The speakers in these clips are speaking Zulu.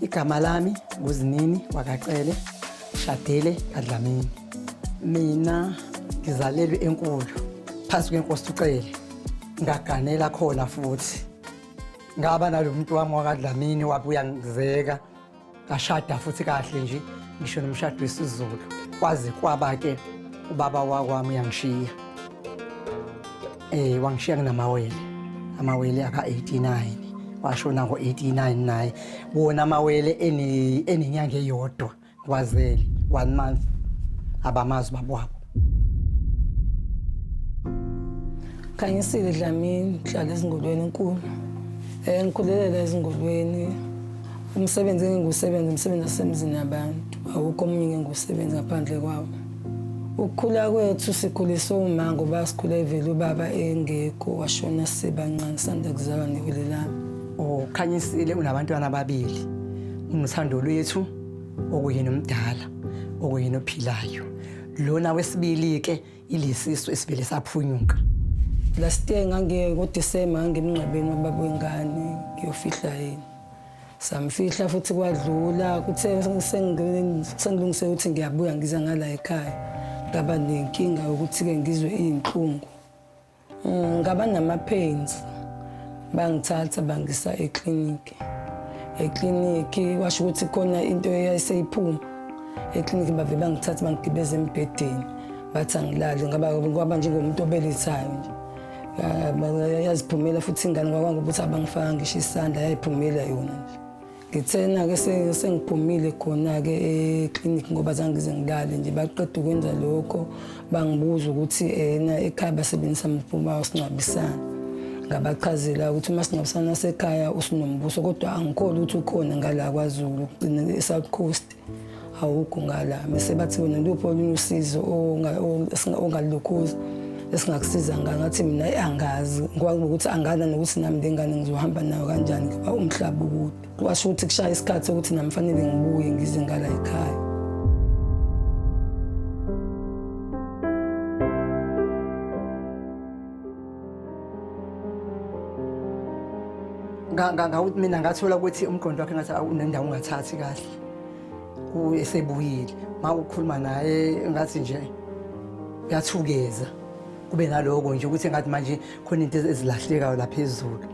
Igama lami nguZinini wakaqele, shadele kaDlamini. Mina ngizalelwe enkulu phansi kwenkosi uCele. Ngaganela khona futhi. Ngaba nalomuntu wami wakwaDlamini wabuya ngizeka. Ngashada futhi kahle nje ngisho nomshado wesiZulu. Kwaze kwaba ke ubaba wakwami yangishiya. Wangishiya kunamawele. Amawele aka 89. Washona ngo89 naye. Wona amawele eninyanga eyodwa kwazele 1 month. Abamazi babwabo. Khanyisile Dlamini, ngihlala ezingolweni enkulu. Ngikhulelela ezingolweni. Umsebenzi umsebenzi wasemzini nabantu. Awukho omningi engiwusebenza ngaphandle kwawo. Ukukhula kwethu sikhuliswe uma ngoba sikhule vele ubaba engekho washona sisebancane sanda kuzalwa newele lami. Khanyisile unabantwana ababili. Unothando lwethu okuyena omdala, okuyena ophilayo. Lona wesibili ke ilesiso esivele saphunyuka. Last year ngangiye ngoDisemba ngemingcwabeni wababa wengane ngiyofihla yini. Samfihla futhi kwadlula kuthe sengilungise ukuthi ngiyabuya ngiza ngala ekhaya. Ngaba nenkinga ukuthi ke ngizwe izinhlungu. Ngaba nama-pains. Bangithatha bangisa ekliniki. Ekliniki washo ukuthi khona into eyayiseyiphuma. Ekliniki bave bangithatha bangigibeza embhedeni. Bathi angilali ngaba njengomuntu obelethayo nje. Yaziphumela futhi ingane kwakwangu ukuthi abangifaka ngisho isandla yayiphumela yona nje. Ngithena ke sengiphumile khona ke ekliniki ngoba zange ngize ngilale nje baqeda ukwenza lokho bangibuza ukuthi ekhaya basebenzisa mphuma usingcwabisana. Ngabachazela ukuthi masingcwabisana sekhaya usinombuso kodwa angikholwa ukuthi ukhona ngala kwaZulu eSouth Coast. Awukho ngala bese bathi wena lupho olusizo ongalukhuza esingakusiza ngathi mina angazi ngikwazi ukuthi angana nokuthi nami lengane ngizohamba nayo kanjani ngoba umhlaba ukude. Kwasho ukuthi kushaya isikhathi ukuthi nami fanele ngibuye ngize ngala ekhaya. Ngawuthi mina ngathola ukuthi umqondo wakhe ngathi unendawo ungathathi kahle. Esebuyile mawukhuluma naye ngathi nje uyathukeza. Kube naloko nje ukuthi ngathi manje khona into ezilahlekayo la phezulu.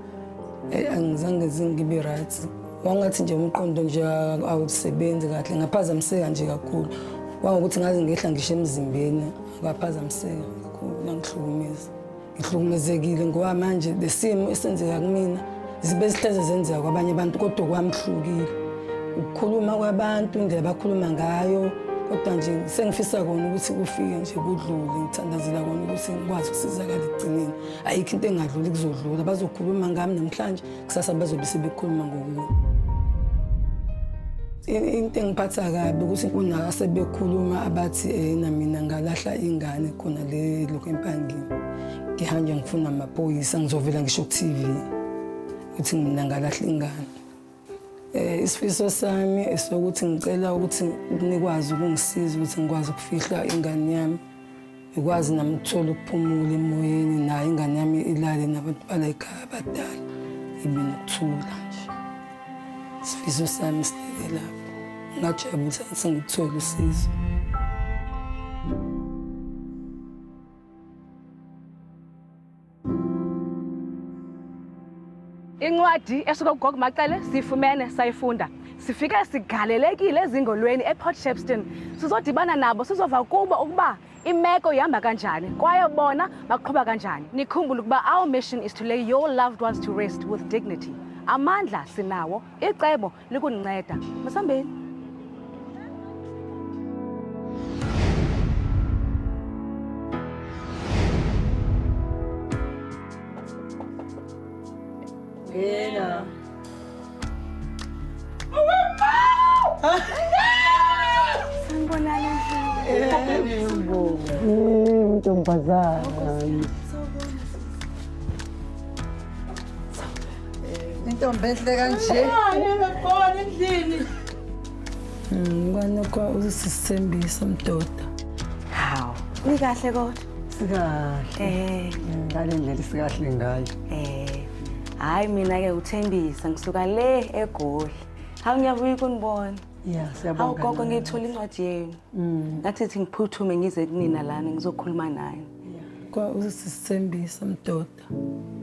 Angizange zingibe right. Wangathi nje umqondo nje awusebenzi kahle ngaphazamiseka nje kakhulu. Wangokuthi ngaze ngehla ngisho emzimbeni ngaphazamiseka kakhulu ngihlukumeza. Ngihlukumezekile ngoba manje lesimo esenzeka kumina zibe sihleze zenzeka kwabanye abantu kodwa kwamhlukile. Ukukhuluma kwabantu indlela bakhuluma ngayo kodwa nje sengifisa kona ukuthi kufike nje kudlule ngithandazela kona ukuthi ngikwazi ukusizakala ekugcineni. Ayikho into engadluli kuzodlula bazokhuluma ngami namhlanje kusasa bazobe sebekhuluma ngokunye. Into engiphatha kabi ukuthi kuna sebekhuluma abathi mina ngalahla ingane khona le lokho empangini. Ngihanje ngifuna amaphoyisa ngizovela ngisho ku-TV ukuthi mina ngalahla ingane. Isifiso sami esokuthi ngicela ukuthi nikwazi ukungisiza ukuthi ngikwazi ukufihla ingane yami. Ngikwazi nami ukuthola ukuphumula emoyeni nayo ingane yami ilale nabantu bala ekhaya abadala. Ibe nokuthula nje. Isifiso sami sibeke lapho. Ngajabula ukuthi sengithola usizo. Incwadi esuka kuGogo Maqele sifumene sayifunda. Sifike sigalelekile ezingolweni ePort Shepstone. Sizodibana nabo sizova kubo ukuba imeko ihamba kanjani kwaye bona baqhubha kanjani. Nikhumbule ukuba our mission is to lay your loved ones to rest with dignity. Amandla sinawo, icebo likuninceda. Masambeni. Yena. Sanibonani endlini. Ntombazana. Intombi enhle kanje. Ngibona endlini. Ngikwanokwa usisithembisa mdoda. Hawu, nikahle kodwa. Sikahle. Ngale ndlela sikahle ngayo. Hayi mina ke uThembisa ngisuka le eGoli. Hawu ngiyavuya ukunibona. Yeah, Hawu siyabonga. gogo ngiyithola incwadi yenu. Ngathi ngiphuthume ngize kunina ngizokhuluma naye. Kwa usisithembisa mdoda.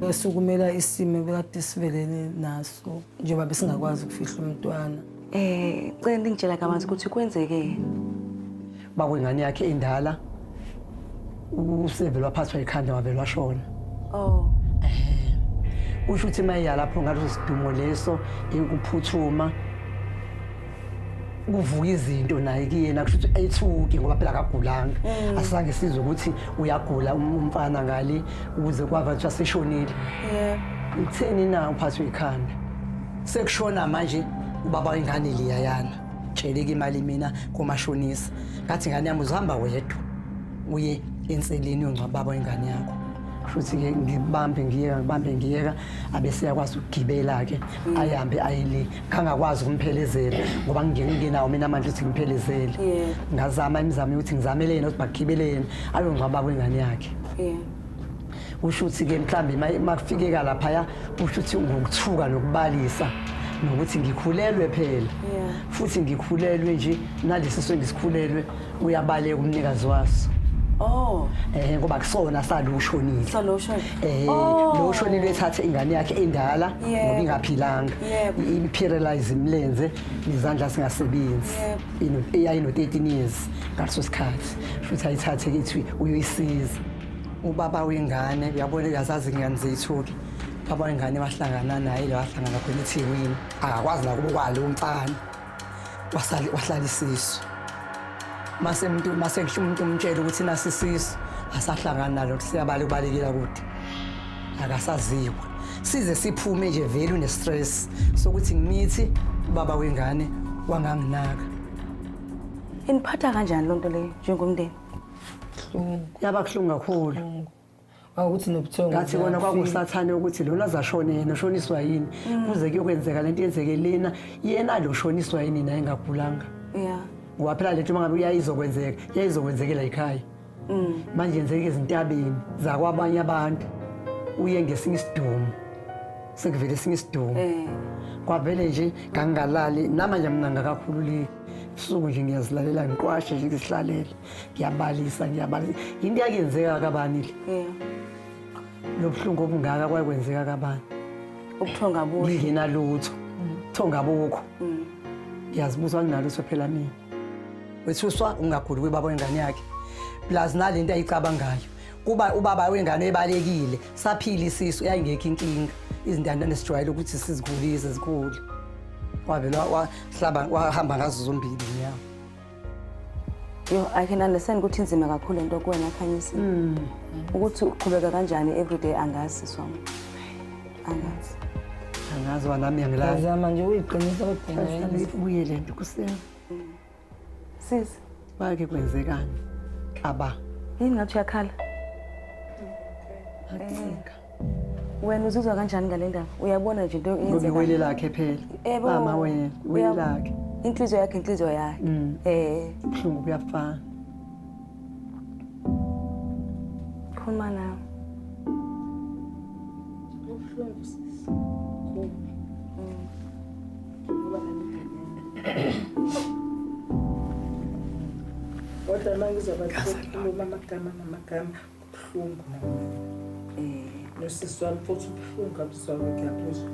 Esukumela isimo bekade sivelele naso njengoba besingakwazi ukufihla umntwana. Cela ngitshela kabanzi ukuthi kwenzeke. Bakwengane yakhe indala. Usevela waphathwa ikhanda wavela washona. Oh. Usho ukuthi maye lapho ngalo sidumo leso ekuphuthuma kuvuka izinto naye kuyena kusho ukuthi ayithuki ngoba phela akagulanga asange sizwe ukuthi uyagula umfana ngale ukuze kwava nje aseshonile. Utheni na uphathwe ikhanda sekushona manje ubaba wengane liyayana tsheleke imali mina komashonisa ngathi ngane yami uzihamba wedwa uye enseleni yongcwaba baba wengane yakho futhi ke ngibambe ngiyeka abese yakwazi ukugibela ke ayihambe ayile kangakwazi ukumphelezela ngoba ngingenawo mina manje ukuthi ngimphelezele ngazama imizamo ukuthi ngizamele yena ukuthi bagibele yena ayongcwaba baba wengane yakhe. Usho ukuthi ke mhlambe makufike lapha usho ukuthi ngokuthuka nokubalisa nokuthi ngikhulelwe phela futhi ngikhulelwe nje nalesi sengisikhulelwe uyabaleka umnikazi waso. Oh. Ngoba kusona salushonile. Lo shonile ethathe ingane yakhe endala ngoba ingaphilanga. Imparalyze imlenze izandla singasebenzi. Eyayino 13 years ngaleso sikhathi. Futhi ayithathe kithi uyoyisiza. Ubaba wengane uyabona uyazazi ingane zethu ke. Baba wengane wahlangana naye wahlangana khona eThekwini. Akakwazi nakuba kwalo umfana. Wahlala isisu. Mase umuntu umtshela ukuthi nasisiso asahlangana nalo siyabala ubalekela kude akasaziwa size siphume nje vele une stress sokuthi ngimithi ubaba wengane wanganginaka. Iniphatha kanjani lonto le njengomndeni? Yabakuhlungu kakhulu awukuthi nobuthongo ngathi kona kwakusathane ukuthi lona azashona yena ushoniswa yini kuze kuyokwenzeka lento yenzeke lena yena lo shoniswa yini naye engagulanga. Ngoba phela lento mangabe yayizokwenzekela ekhaya. Manje yenzeke ezintabeni zakwabanye abantu uye ngesinye isidumo sekuvele esinye isidumo kwavele nje ngangalali namanje mina ngakakhululeki usuku nje ngiyazilalela ngiqwashe nje ngisihlalela ngiyabalisa into yakenzeka kabani le lobuhlungu obungaka kwakwenzeka kabani ukuthonga buhle ngingena lutho thonga bukho ngiyazibuza nginalutho phela mina wethuswa ungaguli kwebaba wengane yakhe plus nalento ayicabangayo kuba ubaba wengane ebalekile saphila isisu yayingekho inkinga izintandane esijwayele ukuthi sizigulise zikhulu wavela wahlaba wahamba ngazo zombili nyawo. I can understand ukuthi inzima kakhulu into kuwena Khanyisa ukuthi uqhubeka kanjani everyday angazi swami angazi wanami ngilala zama nje uyiqinisa kodwa ubuye lento kusena sis bake kwenzekani aba yini ngathi uyakhala athinga wena uzizwa kanjani ngale ndaba uyabona nje into yenzeka ngoba lakhe phela mama wena welakhe inhliziyo yakhe buhlungu kuyafana khuluma nawe ubuhlungu sisi ngoba kodwa manje ngizobakhuluma amagama kubuhlungu nosisi wami futhi ubuhlungu abuzwayo ngiyabuzwa.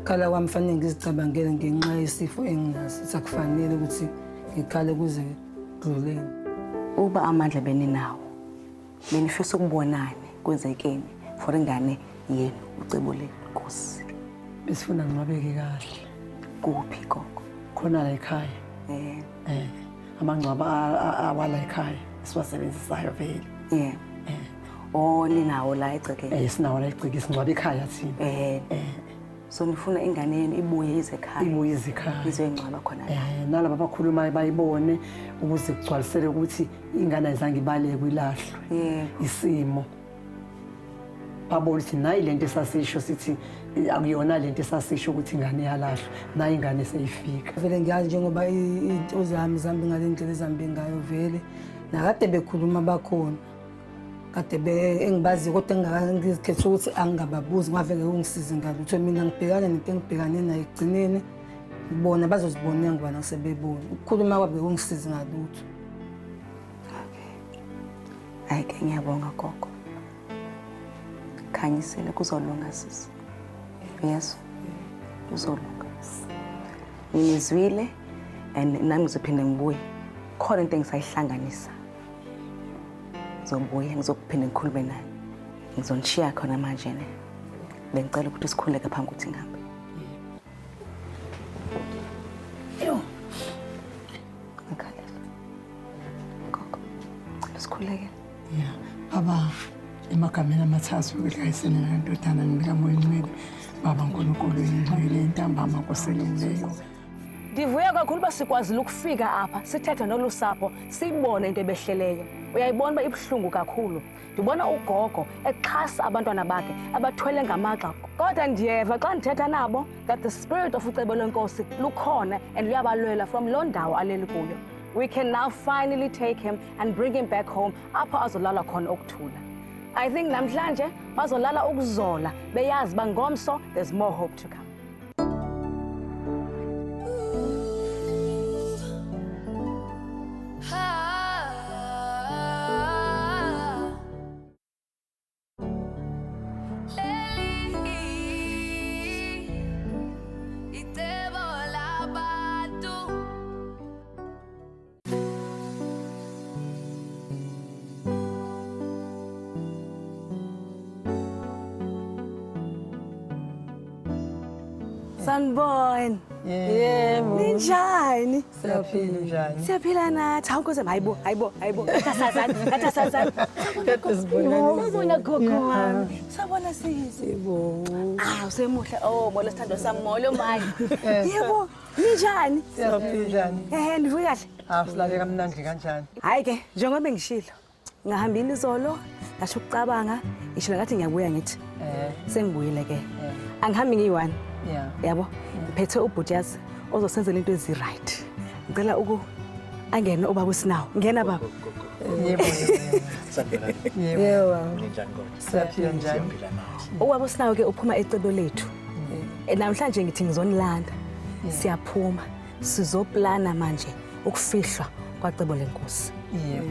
Khala kwami fanele ngizicabangele ngenxa yesifo enginaso sakufanele ukuthi ngikhale kuze kudluleni. Uba amandla beninawo benifisa ukubonana kwenzekeni for ingane yenu ucebule Nkosi. Besifuna ngcwabeke kahle Kuphi gogo? Khona la ekhaya. Amangcwaba awala ekhaya siwasebenzisayo vele. Ninawo la egcekeni? Sinawo la egcekeni isingcwaba ekhaya thina. So nifuna ingane yenu ibuye izekhaya? Ibuye izekhaya. Izongcwaba khona la. Nalabo abakhulumayo bayibone ukuze kugcwalisele ukuthi ingane ayizange ibaleke kwilahlwe. Isimo. Babona ukuthi nayi lento esasisho sithi akuyona lento esasisho ukuthi ingane yalahlwa nayi ingane seyifika. Vele ngiyazi njengoba into zami zambe ngalendlela ezambe ngayo vele nakade bekhuluma bakhona kade engibazi kodwa ngizikhetha ukuthi angingababuzi ngavele ungisize ngalutho mina ngibhekane nento engibhekane nayo egcineni bona bazozibonela ngibana sebebona ukukhuluma kwabe ungisize ngalutho. Hayi ke ngiyabonga gogo. Khanyisele kuzolunga sisi. Yes. Kuzolunga. Ngizwile and nami ngizophinde ngibuye. Khona into engisayihlanganisa. Ngizobuya ngizokuphinda ngikhulume naye. Ngizonishiya khona manje ne. Bengicela ukuthi sikhuleke phambi ukuthi ngihambe. Yo. Ngikhalela. Gogo. Sikhuleke. Yeah. Baba emagameni amathathu ukuyisene nantodana nikamoya ingcwele. Baba uNkulunkulu ingcwele intambama nkoseleyo. Ndivuya kakhulu basikwazile ukufika apha sithethe nolusapho sibone into ebehleleyo. Uyayibona ba ibhlungu kakhulu. Ndibona ugogo exhasa abantwana bakhe abathwele ngamagxa. Kodwa ndiyeva xa ndithetha nabo that the spirit of ucebo lwenkosi lukhona and luyabalwela from lo ndawo aleli kuyo. We can now finally take him and bring him back home apha azolala khona okuthula. I think namhlanje bazolala ukuzola beyazi bangomso there's more hope to come. Sanibona. Yebo. Ninjani? Siyaphila njani? Siyaphila nathi. Awukuze hayibo. Thatha. Sabona gogo wami. Sabona sisi. Yebo. Usemuhle. Molo sithando sami molo manje. Yebo. Ninjani? Siyaphila njani? Ndivuya kahle. Silale kamnandi kanjani? Hayi ke, njengoba ngishilo. Ngahambile izolo, ngasho ukucabanga, ngisho ngathi ngiyabuya ngithi. Sengibuyile ke. Angihambi ngiyi-1. Yeah. Yabo. Ngiphethe ubhujazi ozosenzela into ezi-right. Ngicela angene ubaba uSinawo. Ngena baba. Yebo. Yebo. Siyaphila njani? Ubaba uSinawo ke uphuma ecebo lethu. Namhlanje ngithi ngizonilanda. Siyaphuma. Sizoplana manje ukufihlwa kwacebo lenkosi. Yebo.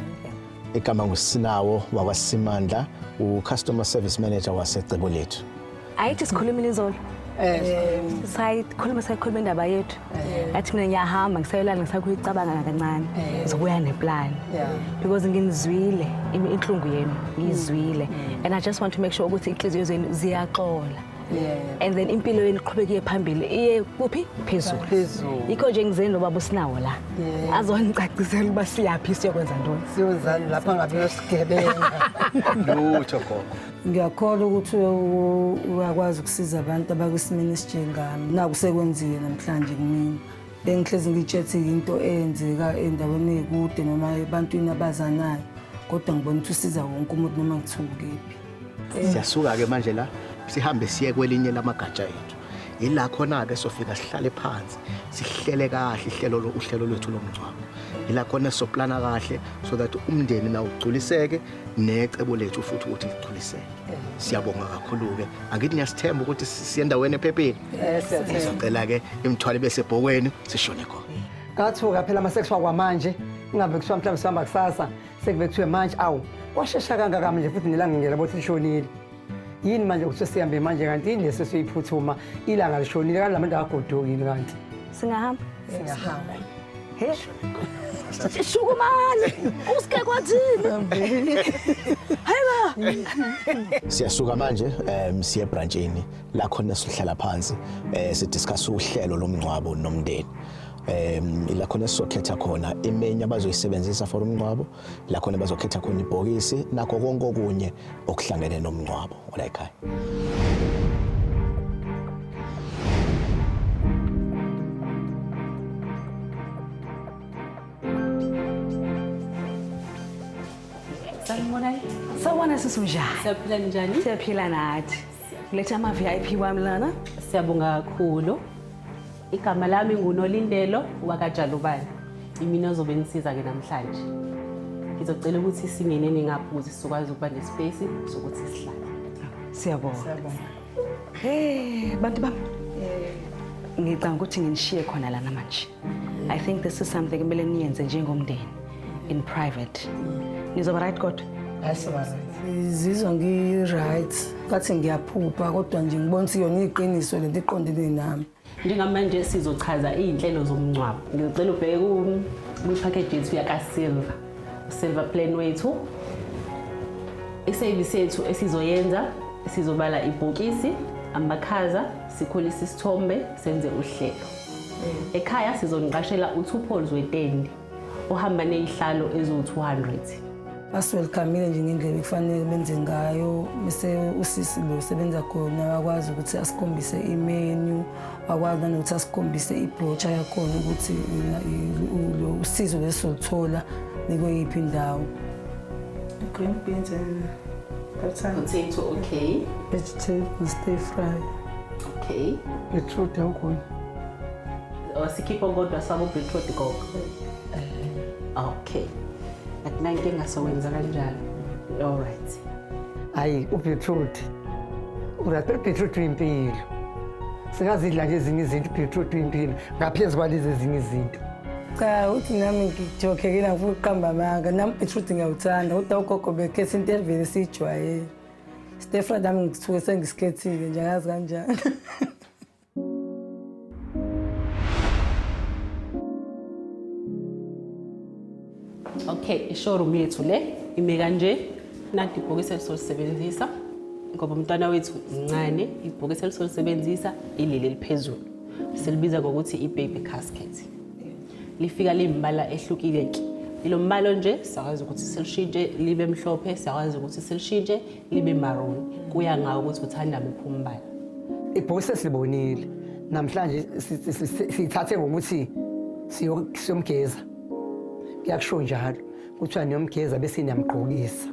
Igama nguSinawo wakwaSimandla, u-customer service manager wasecebo lethu. Ayithi sikhulumile izolo. Sayikhuluma indaba yethu. Yathi mina ngiyahamba ngisayolala ngisakuyicabanga kancane. Ngizobuya neplan. Because nginizwile inhlungu yenu, ngizwile. And I just want to make sure ukuthi inhliziyo zenu ziyaxola. And then impilo yenu iqhubeke phambili iye kuphi phezulu. Yikho nje ngizeni lo baba uSinawo la. Azonicacisela ukuba siyaphhi siyokwenza ntoni. Siyozani lapha ngabe yosigebenga. Lutho gogo. Ngiyakholwa ukuthi uyakwazi ukusiza abantu abakwisimeni esinjengami. Naku sekwenziwe namhlanje kumina. Bengihlezi ngitshethi into eyenzeka endaweni ekude noma ebantwini abazanayo. Kodwa ngibona ukuthi usiza wonke umuntu noma ngithukephi. Siyasuka ke manje la sihambe siye kwelinye lamagatsha ethu. Yila khona ke sofika sihlale phansi, sihlele kahle uhlelo lwethu lomngcwabo. Yila khona soplana kahle so that umndeni nawo ugculiseke necebo lethu futhi ukuthi ligculiseke. Siyabonga kakhulu ke. Angithi ngiyasithemba ukuthi siyendaweni ephephile. Sizocela ke imithwalo bese ebhokweni sishone khona. Ngathuka phela masekuthiwa kwamanje ingabe kuthiwa mhlawumbe sihamba kusasa sekube kuthiwe manje awu washesha kangaka manje futhi nelanga ngiyela bothi lishonile. Yini manje ukuthi sihambe manje kanti yini lesesiyiphuthuma ilanga lishonile kanti labantu agodukile kanti Singahamba. He. Singahamba. Shukumani. Usike kwathini? Hayiba. Siyasuka manje siye branchini la khona sihlala phansi sidiscuss uhlelo lomngcwabo nomndeni. La khona sokhetha khona imenya abazoyisebenzisa for umngcwabo, la khona bazokhetha khona ibhokisi nakho konke okunye okuhlangene nomngcwabo ola ekhaya. Sawona sisunjani? Siyaphila njani? Siyaphila nathi. Kuletha ama VIP wami lana. Siyabonga kakhulu. Igama lami nguNolindelo wakaJalubane. Imina ozobe ngisiza ke namhlanje. ngizocela ukuthi singeneni ngapha ukuze sizokwazi ukuba nespace sokuthi sihlale. Siyabonga. Bantu bami. Ngicanga ukuthi nginishiye khona lana manje. I think this is something kumele niyenze njengomndeni in private. Nizoba right kodwa? Ngizizwa ngi-right kathi ngiyaphupha kodwa nje ngibona ukuthi yona iqiniso lento iqondene nami. Njengamanje sizochaza iy'nhlelo zomngcwabo. Ngizocela ubheke kwi-package yethu yakaSilver. Silver plan wethu. Isevisi yethu esizoyenza sizobala ibhokisi, amakhaza, sikhulisa isithombe, senze uhlelo. Ekhaya sizoniqashela u2 poles wetende ohamba nezihlalo eziwu200. Basiwelcome nje ngendlela kufanele benze ngayo bese usisi lo sebenza khona wakwazi ukuthi asikhombise imenu, wakwazi nokuthi asikhombise ibrocha yakhona ukuthi lo usizo lesoluthola nikuyiphi indawo. Green beans and Potato, okay. Vegetables stir fry. Okay. Beetroot awukhona. Sikhipha kodwa sabo beetroot gogo. Okay. Akunankinga sowenza kanjalo. All right. Hayi ubeetroot. Beetroot impilo. Singazidla nje ezinye izinto beetroot impilo ngaphezu kwalezi ezinye izinto. Cha uthi nami ngijokekela ngifuna ukuqamba amanga nami beetroot ngiyawuthanda kodwa ugogo bekhetha into evele sijwayele. Stir fry nami ngisuke sengisikhethile nje ngazi kanjani. Okay, ishowroom yethu le ime kanje. Nanti ibhokisi elizolisebenzisa ngoba umntwana wethu uncane, ibhokisi elizolisebenzisa ileli eliphezulu. Silibiza ngokuthi i-baby casket. Lifika limbala ehlukile. Ilo mbalo nje siyakwazi ukuthi silishintshe libe mhlophe, siyakwazi ukuthi silishintshe libe maroon. Kuya ngawo ukuthi uthanda muphi umbala. Ibhokisi silibonile. Namhlanje sithathe ngokuthi siyomgeza. Kuyakusho njalo. Kuthiwa niyomgeza bese niyamgqokisa.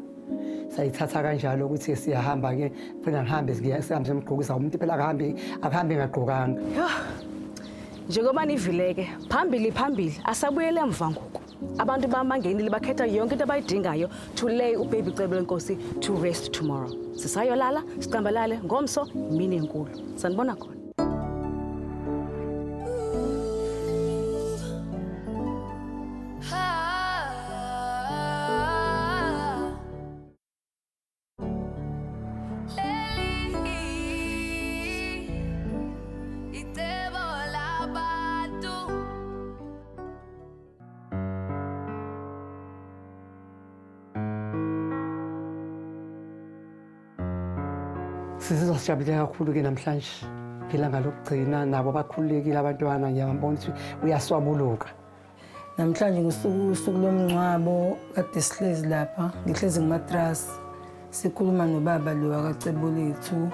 Sayithatha kanjalo ukuthi siyahamba ke phela ngihambe sihambe semgqokisa umuntu phela akahambe ngagqokanga. Njengoba nivileke phambili asabuyele emva ngoku. Abantu bamangenile bakhetha yonke into abayidingayo to lay ubaby Cebo Lenkosi to rest tomorrow. Sisayolala, sicambalale ngomso imini enkulu. Sanibona khona. Sizizwa sijabule kakhulu ke namhlanje. Ilanga lokugcina nabo bakhululekile abantwana ngiyabona ukuthi uyaswabuluka. Namhlanje ngosuku lomngcwabo kade sihlezi lapha, ngihlezi kumatrasi. Sikhuluma nobaba lo akaCebo lethu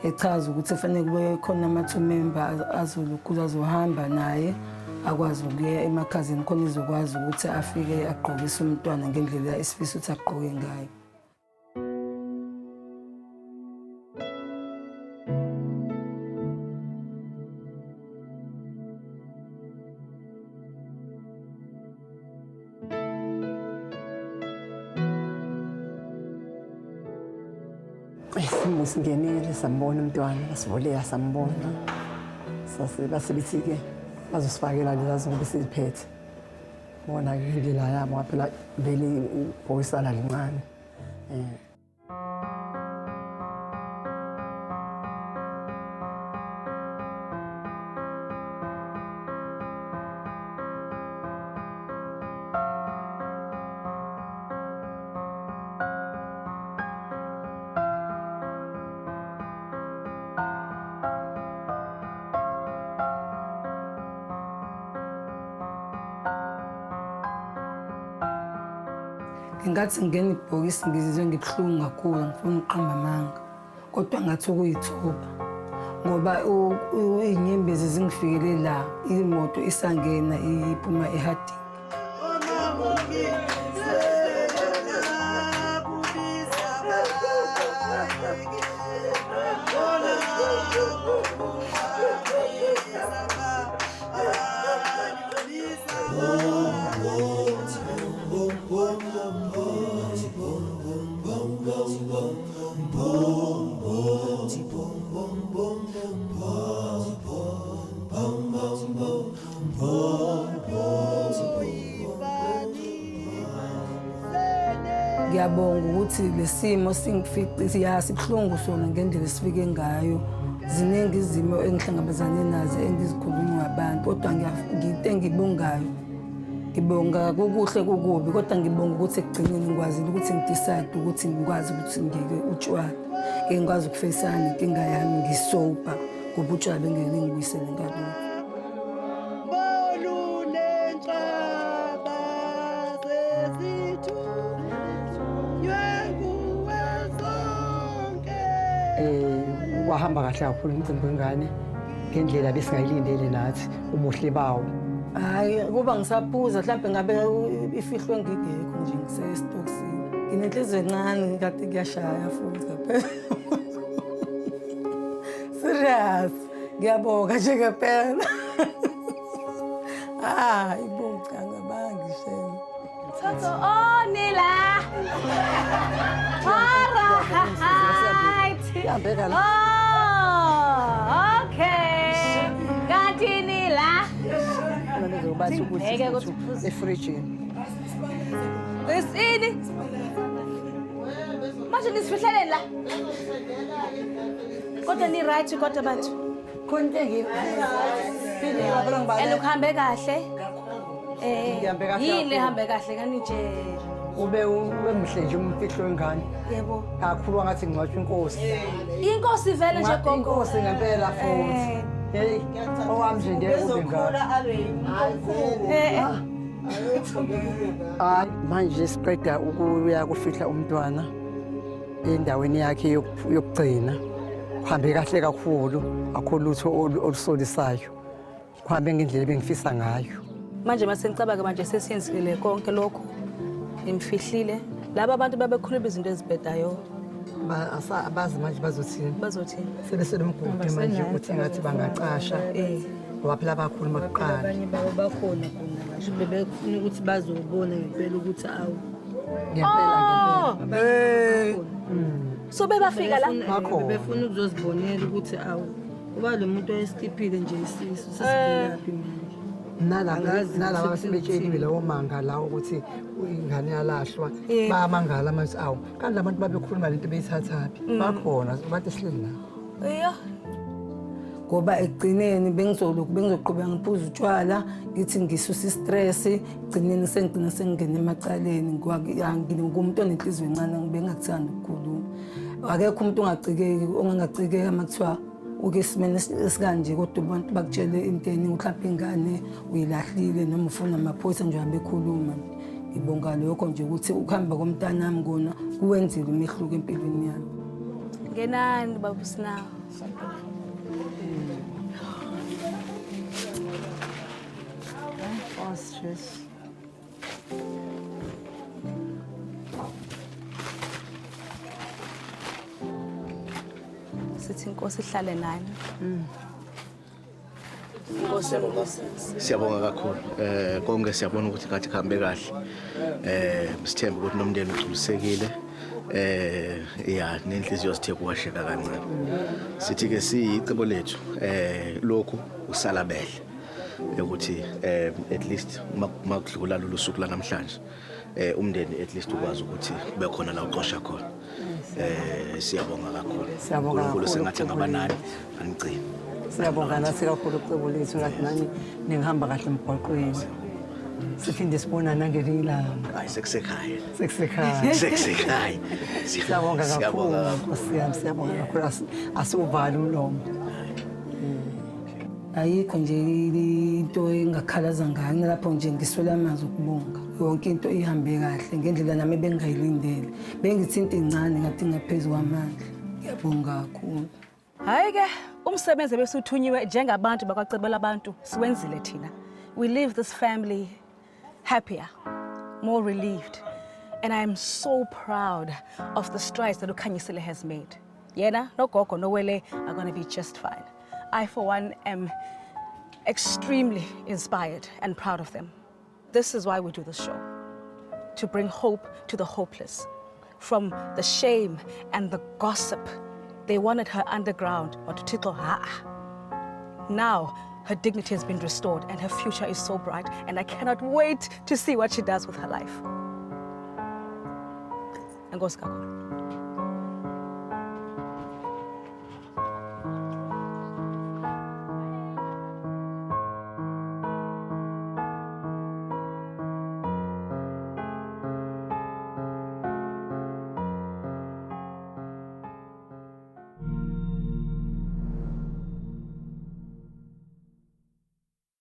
echaza ukuthi kufanele kube khona ama2 member azolukuza azohamba naye akwazi ukuya emakhazeni khona izokwazi ukuthi afike agqokise umntwana ngendlela esifisa ukuthi agqoke ngayo. Singenile sambona umntwana sivuleka sambona basithi ke bazosifakela lezo ngoba siphethe bona ke la yabo phela vele ibhokisana lincane Ngathi ngene ibhokisi ngizizwe ngibhlungu kakhulu ngifuna uqamba amanga kodwa ngathi ukuyithuba ngoba inyembezi zingifikele la imoto isangena iphuma eHarding. ngiyabonga ukuthi lesimo singifice sibhlungu sona ngendlela esifike ngayo. Ziningi izimo engihlangabezane nazo engizikhulunywa abantu kodwa ngiyinto engibongayo. Ngibonga kukuhle kukubi kodwa ngibonga ukuthi ekugcineni ngikwazile ukuthi ngidecide ukuthi ngikwazi ukuthi ngike utshwala. Ngikwazi ukufeyisana inkinga yami ngisoba ngoba utshwala bengeke ngibuyisele ngalokho. Wahamba kahle kakhulu umcimbi wengane ngendlela besingayilindele nathi ubuhle bawo. Hayi kuba ngisaphuza mhlawumbe ngabe ifihlwe ngigekho nje ngisestokisini. Nginenhliziyo encane kade kuyashaya futhi ngaphela. Serious. Ngiyabonga nje ngempela. Ibonga ngabangi shame. Thato Nila. Alright. Yambeka la. Okay. Kanti Nila. Ngizobathi ukuthi efridge. Isini? Manje nisifihleleni la. Kodwa ni right kodwa bathu. Konke Ukuhambe kahle. Yini hambe kahle kanitshela. ube mhle nje umfihlo wengane. Yebo. Kakhulu ngathi ngcwatshwa inkosi. Inkosi vele nje gogo. Inkosi ngempela futhi. Hey, owami nje ndiye ube ngane. Manje siqeda ukuya kufihla umntwana endaweni yakhe yokugcina. Kuhambe kahle kakhulu, akho lutho olusolisayo. Kuhambe ngendlela ebengifisa ngayo. Manje mase ngicabanga manje sesiyenzile konke lokho. Imfihlile. Laba abantu babekhuluma izinto ezibhedayo. Abazi manje bazothini? Bazothini? Sebesele umgodi manje ukuthi ngathi bangaqasha. Ngoba phela bakhuluma kuqala. Abanye babo bakhona khona ngisho bebefuna ukuthi bazobona ngempela ukuthi awu. Ngempela. So bebafika la. Befuna ukuzozibonela ukuthi awu. Kuba lo muntu oyesikiphile nje isisu sesivelaphi manje. Nalaba sebetsheliwe lawo manga lawo ukuthi ingane yalahlwa bayamangala manje awu kanti labantu babekhuluma lento beyithathaphi bakhona bathi sihleli la Iya. Ngoba ekugcineni bengizoqhubeka ngiphuza utshwala ngithi ngisusa istress egcineni sengigcina sengingena emacaleni ngumuntu onenhliziyo encane ngibengakuthanda ukukhuluma akekho umuntu ongangacikeka makuthiwa uke simene esikanje kodwa abantu bakutshele into eningi mhlawumbe ingane uyilahlile noma ufuna amaphoyisa nje uhambe ekhuluma. Ngibonga lokho nje ukuthi ukuhamba komntana wami ngona kuwenzile umehluko empilweni yami. Ngenani baba Sinawo. Stress. Sithi inkosi ihlale nani. Siyabonga kakhulu. Konke siyabona ukuthi ngathi kuhambe kahle. Sithemba ukuthi nomndeni ugculisekile. Nenhliziyo sithe kuwasheka kancane. Sithi ke siyicebo lethu lokhu usalabele. Ukuthi at least makudlula lolu suku lanamhlanje umndeni at least ukwazi ukuthi kube khona la uqosha khona. Siyabonga kakhulu. Siyabonga sengathi ngabanani anicini. Siyabonga nathi kakhulu ucebo lethu ngathi nani ningihamba kahle emgwaqweni. Siphinde sibona nangelinye ilanga. Hayi sekusekhaya. Sekusekhaya. Siyabonga kakhulu. Siyabonga kakhulu asuvale umlomo. Ayikho nje into engakhalaza ngayo lapho nje ngiswela amazwi okubonga. Yonke into ihambe kahle ngendlela nami bengayilindele. Bengithi into encane ngathi ngaphezulu kwamandla. Ngiyabonga kakhulu. Hayi ke umsebenzi besuthunyiwe njengabantu bakwacebela abantu siwenzile thina. We leave this family happier, more relieved, and I am so proud of the strides that Ukhanyisile has made. Yena no Gogo no Wele are going to be just fine. I, for one, am extremely inspired and proud of them. This is why we do this show, to bring hope to the hopeless. From the shame and the gossip, they wanted her underground, but to tickle her. Now, her dignity has been restored and her future is so bright, and I cannot wait to see what she does with her life. Enkosi kakhulu.